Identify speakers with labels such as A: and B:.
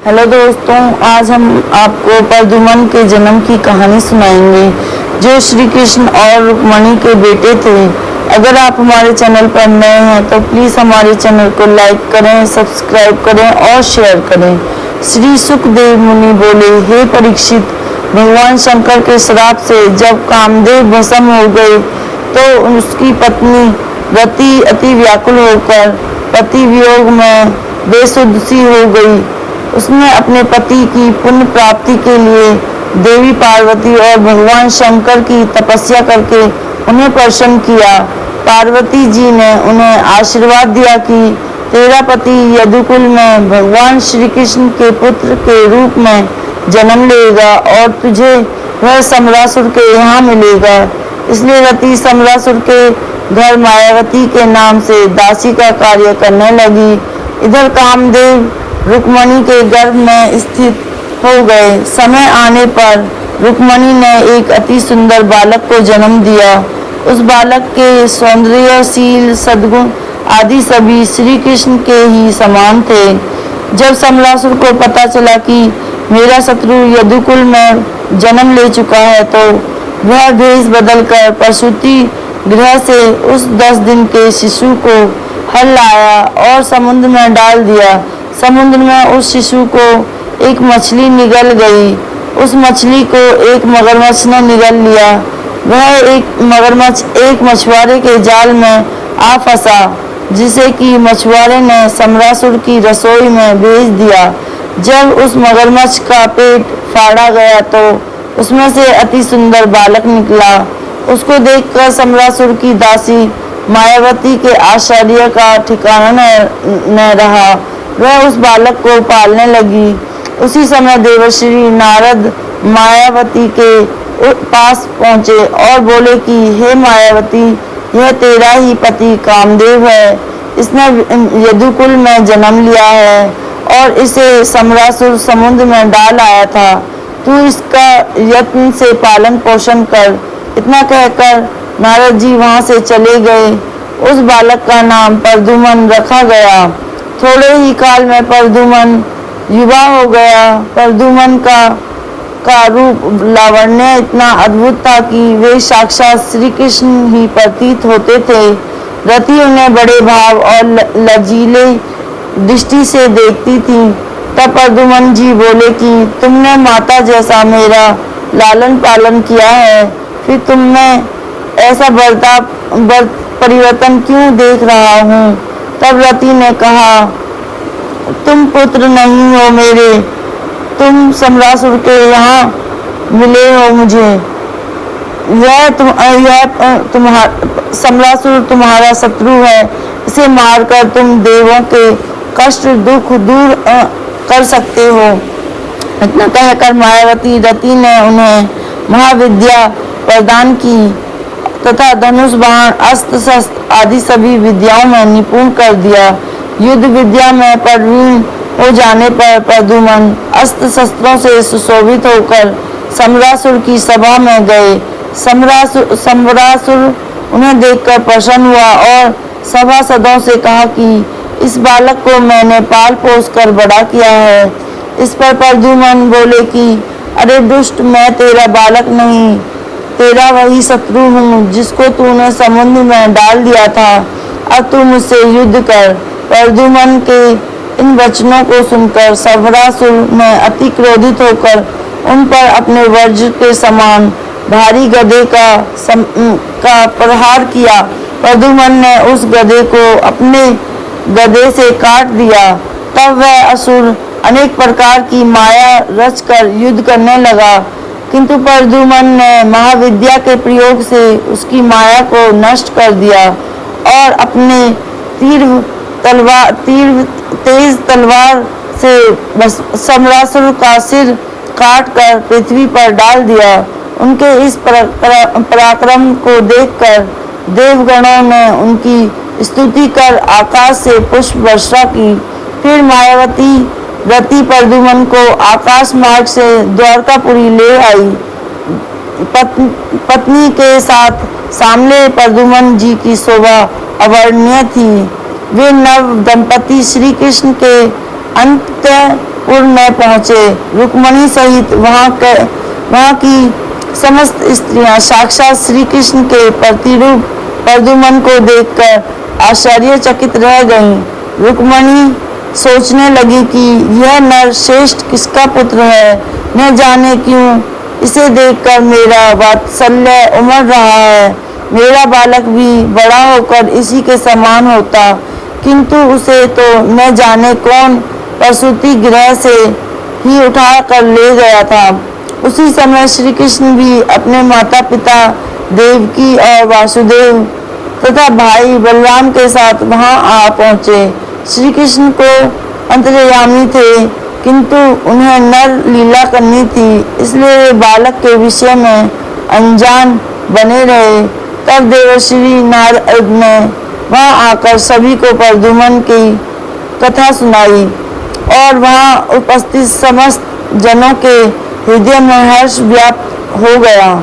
A: Hello दोस्तों, आज हम आपको प्रद्युम्न के जन्म की कहानी सुनाएंगे, जो श्री कृष्ण और रुक्मिणी के बेटे थे। अगर आप हमारे चैनल पर नए हैं तो प्लीज़ हमारे चैनल को लाइक करें, सब्सक्राइब करें और शेयर करें। श्री सुखदेव मुनि बोले, हे परीक्षित, भगवान शंकर के श्राप से जब कामदेव भस्म हो गए तो उसकी पत्नी रति अति व्याकुल होकर पति वियोग में बेसुध सी हो गई। उसने अपने पति की पुण्य प्राप्ति के लिए देवी पार्वती और भगवान शंकर की तपस्या करके उन्हें प्रसन्न किया। पार्वती जी ने उन्हें आशीर्वाद दिया कि तेरा पति यदुकुल में भगवान श्री कृष्ण के पुत्र के रूप में जन्म लेगा और तुझे वह सम्रासुर के यहाँ मिलेगा। इसलिए रति सम्रासुर के घर मायावती के नाम से दासी का कार्य करने लगी। इधर कामदेव रुक्मिणी के गर्भ में स्थित हो गए। समय आने पर रुक्मिणी ने एक अति सुंदर बालक को जन्म दिया। उस बालक के सौंदर्य, शील, सद्गुण आदि सभी श्री कृष्ण के ही समान थे। जब सम्रासुर को पता चला कि मेरा शत्रु यदुकुल में जन्म ले चुका है तो वह भेष बदलकर प्रसूति गृह से उस 10 दिन के शिशु को हल लाया और समुद्र में डाल दिया। समुद्र में उस शिशु को एक मछली निगल गई। उस मछली को एक मगरमच्छ ने निगल लिया। वह एक मगरमच्छ एक मछुआरे के जाल में आ फंसा, जिसे कि मछुआरे ने सम्रासुर की रसोई में भेज दिया। जब उस मगरमच्छ का पेट फाड़ा गया तो उसमें से अति सुंदर बालक निकला। उसको देखकर सम्रासुर की दासी मायावती के आश्चर्य का ठिकाना न रहा। वह उस बालक को पालने लगी। उसी समय देवर्षि नारद मायावती के पास पहुँचे और बोले कि हे मायावती, यह तेरा ही पति कामदेव है। इसने यदुकुल में जन्म लिया है और इसे सम्रासुर समुद्र में डाल आया था। तू इसका यत्न से पालन पोषण कर। इतना कहकर नारद जी वहाँ से चले गए। उस बालक का नाम प्रद्युम्न रखा गया। थोड़े ही काल में प्रद्युम्न युवा हो गया। प्रद्युम्न का रूप लावण्य इतना अद्भुत था कि वे साक्षात श्री कृष्ण ही प्रतीत होते थे। रति उन्हें बड़े भाव और लजीले दृष्टि से देखती थी। तब प्रद्युम्न जी बोले कि तुमने माता जैसा मेरा लालन पालन किया है, फिर तुमने ऐसा परिवर्तन क्यों देख रहा हूँ। तब रति ने कहा, तुम पुत्र नहीं हो मेरे, तुम सम्रासुर के यहाँ मिले हो मुझे। सम्रासुर तुम्हारा शत्रु है। इसे मारकर तुम देवों के कष्ट दुख दूर कर सकते हो। इतना कहकर मायावती रति ने उन्हें महाविद्या प्रदान की तथा धनुष, बाण, अस्त्र शस्त्र आदि सभी विद्याओं में निपुण कर दिया। युद्ध विद्या में प्रवीण हो जाने पर प्रद्युम्न अस्त्र शस्त्रों से सुशोभित होकर सम्रासुर की सभा में गए। सम्रासुर उन्हें देखकर प्रसन्न हुआ और सभासदों से कहा कि इस बालक को मैंने पाल पोस कर बड़ा किया है। इस पर प्रद्युम्न बोले कि अरे दुष्ट, मैं तेरा बालक नहीं, तेरा वही शत्रु हूँ जिसको तूने समुद्र में डाल दिया था। अब तू मुझसे युद्ध कर। प्रद्युम्न के इन वचनों को सुनकर सम्रासुर ने अति क्रोधित होकर उन पर अपने वज्र के समान भारी गदे का प्रहार किया। प्रद्युम्न ने उस गदे को अपने गदे से काट दिया। तब वह असुर अनेक प्रकार की माया रचकर युद्ध करने लगा, किंतु प्रद्युम्न ने महाविद्या के प्रयोग से उसकी माया को नष्ट कर दिया और अपने तेज तलवार से सम्रासुर का सिर काट कर पृथ्वी पर डाल दिया। उनके इस पराक्रम को देखकर देवगणों ने उनकी स्तुति कर आकाश से पुष्प वर्षा की। फिर मायावती रति प्रद्युम्न को आकाश मार्ग से द्वारकापुरी ले आई। पत्नी के साथ सामने प्रद्युम्न जी की शोभा अवर्णनीय थी। वे नव दंपति श्री कृष्ण के पुर में पहुँचे। रुक्मणी सहित वहाँ की समस्त स्त्रियां साक्षात श्री कृष्ण के प्रतिरूप प्रद्युम्न को देखकर आश्चर्यचकित रह गईं। रुक्मणी सोचने लगी कि यह नर श्रेष्ठ किसका पुत्र है, न जाने क्यों इसे देखकर मेरा वात्सल्य उमड़ रहा है। मेरा बालक भी बड़ा होकर इसी के समान होता, किंतु उसे तो न जाने कौन प्रसूति गृह से ही उठा कर ले गया था। उसी समय श्री कृष्ण भी अपने माता पिता देवकी और वासुदेव तथा भाई बलराम के साथ वहां आ पहुंचे। श्री कृष्ण को अंतर्यामी थे, किंतु उन्हें नर लीला करनी थी, इसलिए वे बालक के विषय में अनजान बने रहे। तब देवर्षि नारद ने वहां आकर सभी को प्रद्युम्न की कथा सुनाई और वहां उपस्थित समस्त जनों के हृदय में हर्ष व्याप्त हो गया।